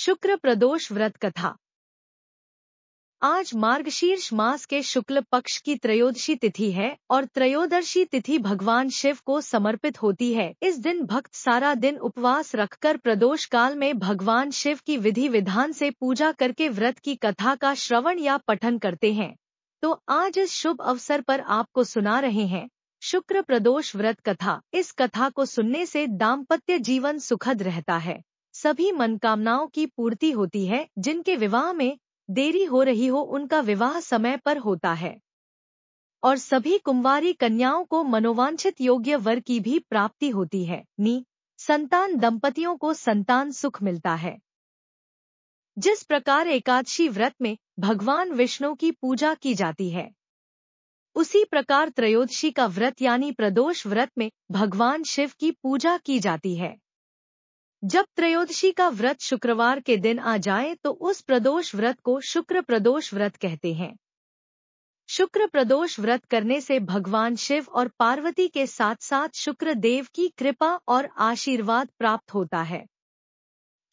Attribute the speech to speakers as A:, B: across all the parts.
A: शुक्र प्रदोष व्रत कथा। आज मार्गशीर्ष मास के शुक्ल पक्ष की त्रयोदशी तिथि है और त्रयोदशी तिथि भगवान शिव को समर्पित होती है। इस दिन भक्त सारा दिन उपवास रखकर प्रदोष काल में भगवान शिव की विधि विधान से पूजा करके व्रत की कथा का श्रवण या पठन करते हैं। तो आज इस शुभ अवसर पर आपको सुना रहे हैं शुक्र प्रदोष व्रत कथा। इस कथा को सुनने से दाम्पत्य जीवन सुखद रहता है, सभी मनोकामनाओं की पूर्ति होती है। जिनके विवाह में देरी हो रही हो उनका विवाह समय पर होता है और सभी कुंवारी कन्याओं को मनोवांछित योग्य वर की भी प्राप्ति होती है। संतान दंपतियों को संतान सुख मिलता है। जिस प्रकार एकादशी व्रत में भगवान विष्णु की पूजा की जाती है, उसी प्रकार त्रयोदशी का व्रत यानी प्रदोष व्रत में भगवान शिव की पूजा की जाती है। जब त्रयोदशी का व्रत शुक्रवार के दिन आ जाए तो उस प्रदोष व्रत को शुक्र प्रदोष व्रत कहते हैं। शुक्र प्रदोष व्रत करने से भगवान शिव और पार्वती के साथ साथ शुक्र देव की कृपा और आशीर्वाद प्राप्त होता है।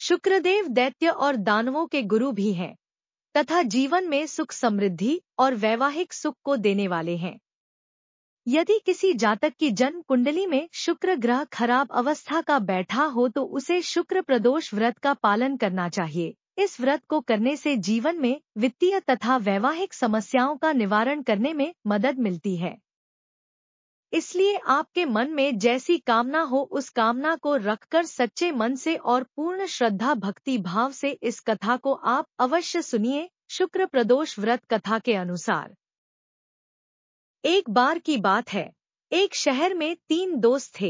A: शुक्रदेव दैत्य और दानवों के गुरु भी हैं तथा जीवन में सुख समृद्धि और वैवाहिक सुख को देने वाले हैं। यदि किसी जातक की जन्म कुंडली में शुक्र ग्रह खराब अवस्था का बैठा हो तो उसे शुक्र प्रदोष व्रत का पालन करना चाहिए। इस व्रत को करने से जीवन में वित्तीय तथा वैवाहिक समस्याओं का निवारण करने में मदद मिलती है। इसलिए आपके मन में जैसी कामना हो उस कामना को रखकर सच्चे मन से और पूर्ण श्रद्धा भक्ति भाव से इस कथा को आप अवश्य सुनिए। शुक्र प्रदोष व्रत कथा के अनुसार, एक बार की बात है, एक शहर में 3 दोस्त थे,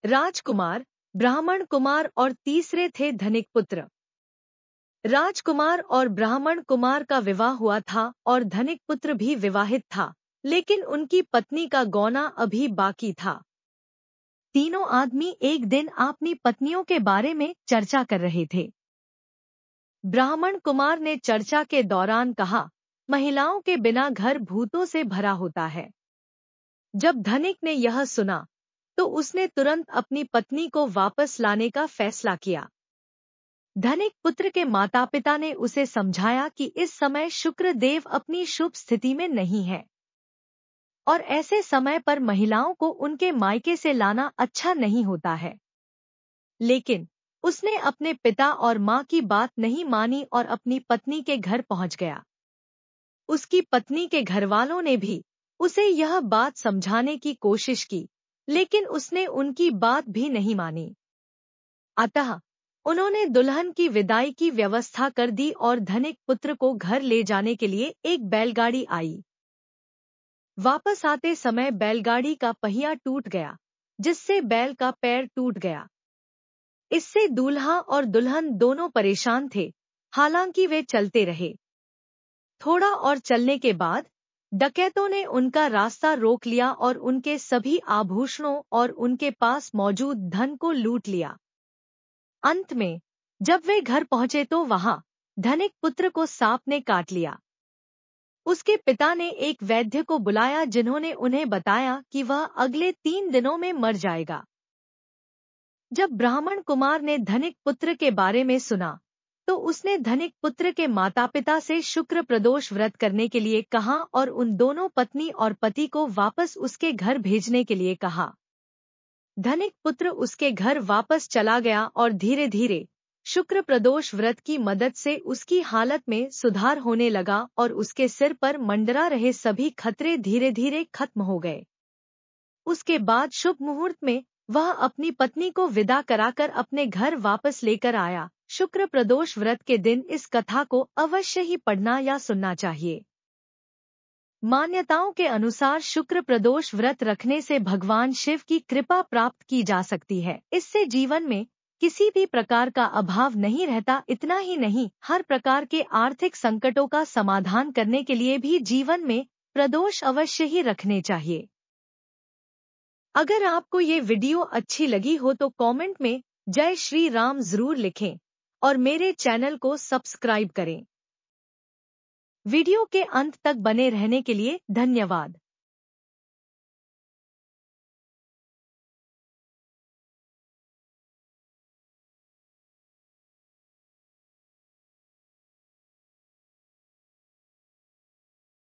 A: राजकुमार, ब्राह्मण कुमार और तीसरे थे धनिक पुत्र। राजकुमार और ब्राह्मण कुमार का विवाह हुआ था और धनिक पुत्र भी विवाहित था, लेकिन उनकी पत्नी का गौना अभी बाकी था। तीनों आदमी एक दिन अपनी पत्नियों के बारे में चर्चा कर रहे थे। ब्राह्मण कुमार ने चर्चा के दौरान कहा, महिलाओं के बिना घर भूतों से भरा होता है। जब धनिक ने यह सुना तो उसने तुरंत अपनी पत्नी को वापस लाने का फैसला किया। धनिक पुत्र के माता पिता ने उसे समझाया कि इस समय शुक्र देव अपनी शुभ स्थिति में नहीं है और ऐसे समय पर महिलाओं को उनके मायके से लाना अच्छा नहीं होता है। लेकिन उसने अपने पिता और माँ की बात नहीं मानी और अपनी पत्नी के घर पहुंच गया। उसकी पत्नी के घरवालों ने भी उसे यह बात समझाने की कोशिश की, लेकिन उसने उनकी बात भी नहीं मानी। अतः उन्होंने दुल्हन की विदाई की व्यवस्था कर दी और धनिक पुत्र को घर ले जाने के लिए एक बैलगाड़ी आई। वापस आते समय बैलगाड़ी का पहिया टूट गया, जिससे बैल का पैर टूट गया। इससे दूल्हा और दुल्हन दोनों परेशान थे, हालांकि वे चलते रहे। थोड़ा और चलने के बाद डकैतों ने उनका रास्ता रोक लिया और उनके सभी आभूषणों और उनके पास मौजूद धन को लूट लिया। अंत में जब वे घर पहुंचे तो वहां धनिक पुत्र को सांप ने काट लिया। उसके पिता ने एक वैद्य को बुलाया, जिन्होंने उन्हें बताया कि वह अगले 3 दिनों में मर जाएगा। जब ब्राह्मण कुमार ने धनिक पुत्र के बारे में सुना तो उसने धनिक पुत्र के माता पिता से शुक्र प्रदोष व्रत करने के लिए कहा और उन दोनों पत्नी और पति को वापस उसके घर भेजने के लिए कहा। धनिक पुत्र उसके घर वापस चला गया और धीरे धीरे शुक्र प्रदोष व्रत की मदद से उसकी हालत में सुधार होने लगा और उसके सिर पर मंडरा रहे सभी खतरे धीरे धीरे खत्म हो गए। उसके बाद शुभ मुहूर्त में वह अपनी पत्नी को विदा कराकर अपने घर वापस लेकर आया। शुक्र प्रदोष व्रत के दिन इस कथा को अवश्य ही पढ़ना या सुनना चाहिए। मान्यताओं के अनुसार शुक्र प्रदोष व्रत रखने से भगवान शिव की कृपा प्राप्त की जा सकती है। इससे जीवन में किसी भी प्रकार का अभाव नहीं रहता। इतना ही नहीं, हर प्रकार के आर्थिक संकटों का समाधान करने के लिए भी जीवन में प्रदोष अवश्य ही रखने चाहिए। अगर आपको ये वीडियो अच्छी लगी हो तो कमेंट में जय श्री राम जरूर लिखें और मेरे चैनल को सब्सक्राइब करें। वीडियो के अंत तक बने रहने के लिए धन्यवाद।